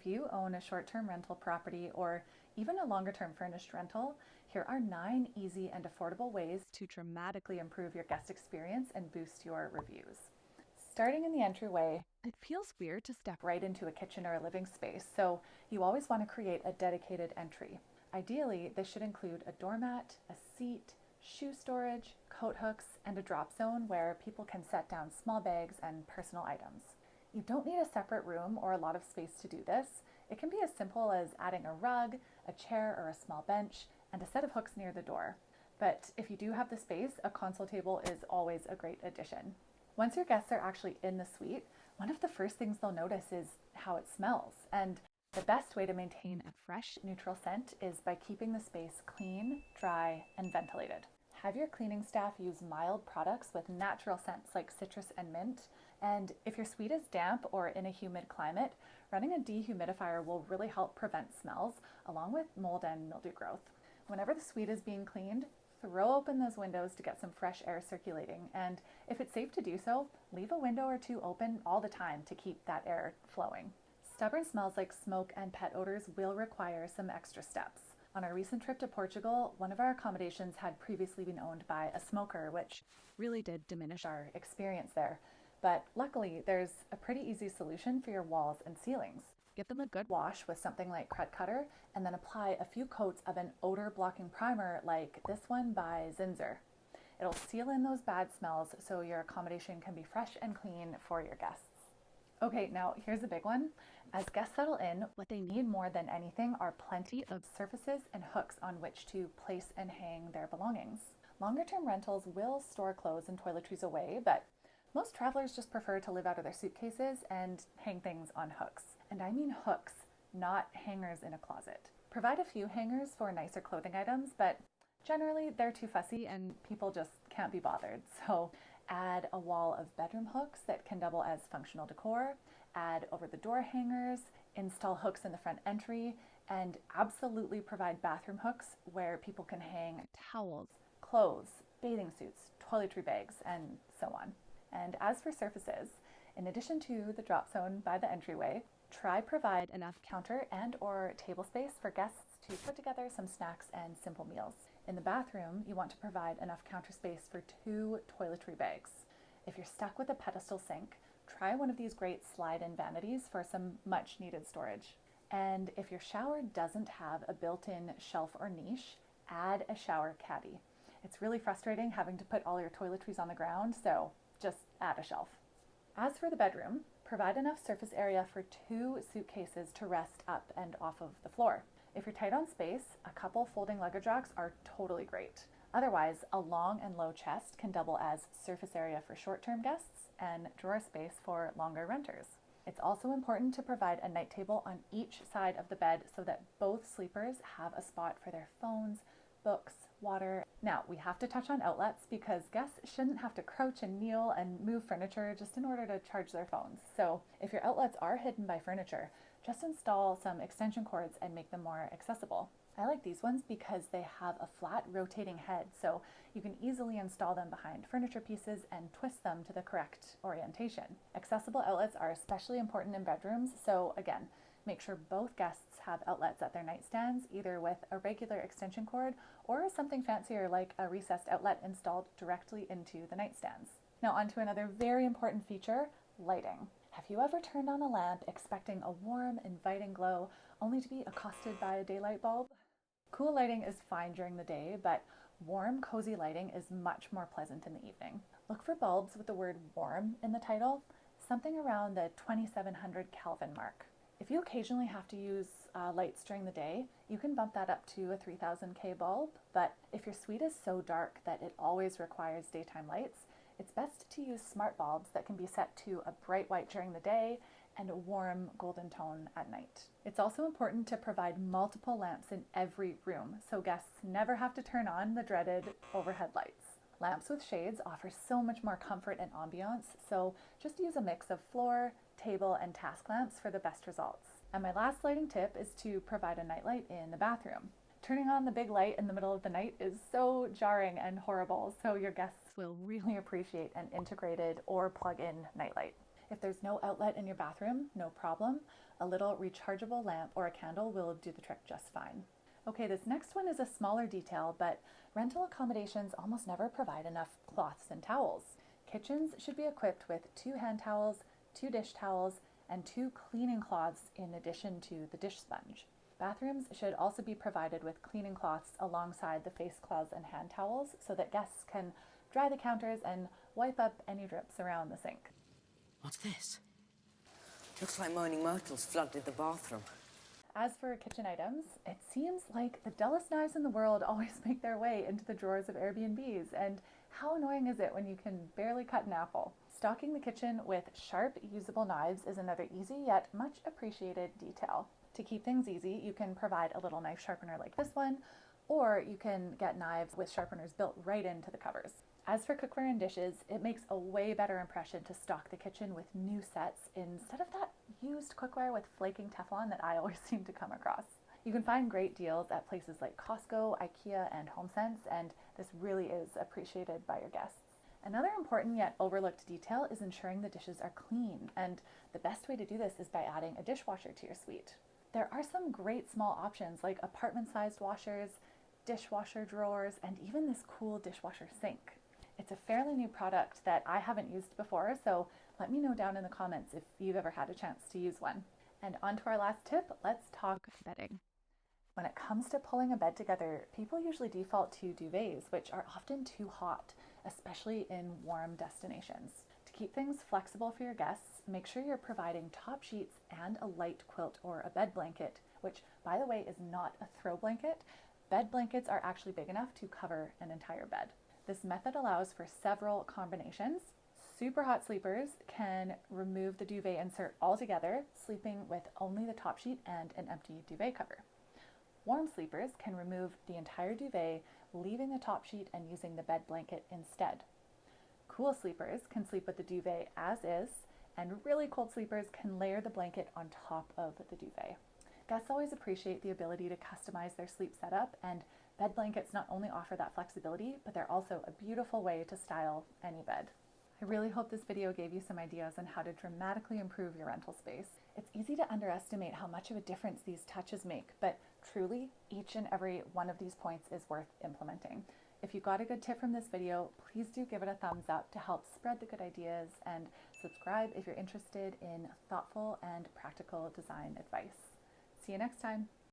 If you own a short-term rental property or even a longer-term furnished rental, here are 9 easy and affordable ways to dramatically improve your guest experience and boost your reviews. Starting in the entryway, it feels weird to step right into a kitchen or a living space, so you always want to create a dedicated entry. Ideally, this should include a doormat, a seat, shoe storage, coat hooks, and a drop zone where people can set down small bags and personal items. You don't need a separate room or a lot of space to do this. It can be as simple as adding a rug, a chair, or a small bench, and a set of hooks near the door. But if you do have the space, a console table is always a great addition. Once your guests are actually in the suite, one of the first things they'll notice is how it smells. And the best way to maintain a fresh, neutral scent is by keeping the space clean, dry, and ventilated. Have your cleaning staff use mild products with natural scents like citrus and mint. And if your suite is damp or in a humid climate, running a dehumidifier will really help prevent smells, along with mold and mildew growth. Whenever the suite is being cleaned, throw open those windows to get some fresh air circulating. And if it's safe to do so, leave a window or two open all the time to keep that air flowing. Stubborn smells like smoke and pet odors will require some extra steps. On our recent trip to Portugal, one of our accommodations had previously been owned by a smoker, which really did diminish our experience there. But luckily, there's a pretty easy solution for your walls and ceilings. Give them a good wash with something like Crud Cutter, and then apply a few coats of an odor-blocking primer like this one by Zinsser. It'll seal in those bad smells so your accommodation can be fresh and clean for your guests. Okay, now here's a big one. As guests settle in, what they need more than anything are plenty of surfaces and hooks on which to place and hang their belongings. Longer-term rentals will store clothes and toiletries away, but most travelers just prefer to live out of their suitcases and hang things on hooks. And I mean hooks, not hangers in a closet. Provide a few hangers for nicer clothing items, but generally they're too fussy and people just can't be bothered. So add a wall of bedroom hooks that can double as functional decor, add over-the-door hangers, install hooks in the front entry, and absolutely provide bathroom hooks where people can hang towels, clothes, bathing suits, toiletry bags, and so on. And as for surfaces, in addition to the drop zone by the entryway, try provide enough counter and or table space for guests to put together some snacks and simple meals. In the bathroom, you want to provide enough counter space for 2 toiletry bags. If you're stuck with a pedestal sink, try one of these great slide-in vanities for some much needed storage. And if your shower doesn't have a built-in shelf or niche, add a shower caddy. It's really frustrating having to put all your toiletries on the ground, so just add a shelf. As for the bedroom, provide enough surface area for 2 suitcases to rest up and off of the floor. If you're tight on space, a couple folding luggage racks are totally great. Otherwise, a long and low chest can double as surface area for short-term guests and drawer space for longer renters. It's also important to provide a night table on each side of the bed so that both sleepers have a spot for their phones, books, water. Now, we have to touch on outlets because guests shouldn't have to crouch and kneel and move furniture just in order to charge their phones. So if your outlets are hidden by furniture, just install some extension cords and make them more accessible. I like these ones because they have a flat rotating head, so you can easily install them behind furniture pieces and twist them to the correct orientation. Accessible outlets are especially important in bedrooms, so again, make sure both guests have outlets at their nightstands, either with a regular extension cord or something fancier like a recessed outlet installed directly into the nightstands. Now onto another very important feature, lighting. Have you ever turned on a lamp expecting a warm, inviting glow only to be accosted by a daylight bulb? Cool lighting is fine during the day, but warm, cozy lighting is much more pleasant in the evening. Look for bulbs with the word warm in the title, something around the 2700 Kelvin mark. If you occasionally have to use lights during the day, you can bump that up to a 3000 K bulb, but if your suite is so dark that it always requires daytime lights, it's best to use smart bulbs that can be set to a bright white during the day and a warm golden tone at night. It's also important to provide multiple lamps in every room so guests never have to turn on the dreaded overhead lights. Lamps with shades offer so much more comfort and ambiance, so just use a mix of floor, table, and task lamps for the best results. And my last lighting tip is to provide a nightlight in the bathroom. Turning on the big light in the middle of the night is so jarring and horrible, so your guests will really appreciate an integrated or plug-in nightlight. If there's no outlet in your bathroom, no problem. A little rechargeable lamp or a candle will do the trick just fine. Okay, this next one is a smaller detail, but rental accommodations almost never provide enough cloths and towels. Kitchens should be equipped with 2 hand towels, 2 dish towels, and 2 cleaning cloths in addition to the dish sponge. Bathrooms should also be provided with cleaning cloths alongside the face cloths and hand towels so that guests can dry the counters and wipe up any drips around the sink. What's this? Looks like moaning myrtles flooded the bathroom. As for kitchen items, it seems like the dullest knives in the world always make their way into the drawers of Airbnbs, and how annoying is it when you can barely cut an apple? Stocking the kitchen with sharp, usable knives is another easy yet much appreciated detail. To keep things easy, you can provide a little knife sharpener like this one, or you can get knives with sharpeners built right into the covers. As for cookware and dishes, it makes a way better impression to stock the kitchen with new sets instead of that used cookware with flaking Teflon that I always seem to come across. You can find great deals at places like Costco, IKEA, and HomeSense, and this really is appreciated by your guests. Another important yet overlooked detail is ensuring the dishes are clean, and the best way to do this is by adding a dishwasher to your suite. There are some great small options like apartment-sized washers, dishwasher drawers, and even this cool dishwasher sink. It's a fairly new product that I haven't used before, so let me know down in the comments if you've ever had a chance to use one. And on to our last tip, let's talk bedding. When it comes to pulling a bed together, people usually default to duvets, which are often too hot, especially in warm destinations. To keep things flexible for your guests, make sure you're providing top sheets and a light quilt or a bed blanket, which, by the way, is not a throw blanket. Bed blankets are actually big enough to cover an entire bed. This method allows for several combinations. Super hot sleepers can remove the duvet insert altogether, sleeping with only the top sheet and an empty duvet cover. Warm sleepers can remove the entire duvet, leaving the top sheet and using the bed blanket instead. Cool sleepers can sleep with the duvet as is, and really cold sleepers can layer the blanket on top of the duvet. Guests always appreciate the ability to customize their sleep setup, and bed blankets not only offer that flexibility, but they're also a beautiful way to style any bed. I really hope this video gave you some ideas on how to dramatically improve your rental space. It's easy to underestimate how much of a difference these touches make, but truly, each and every one of these points is worth implementing. If you got a good tip from this video, please do give it a thumbs up to help spread the good ideas, and subscribe if you're interested in thoughtful and practical design advice. See you next time.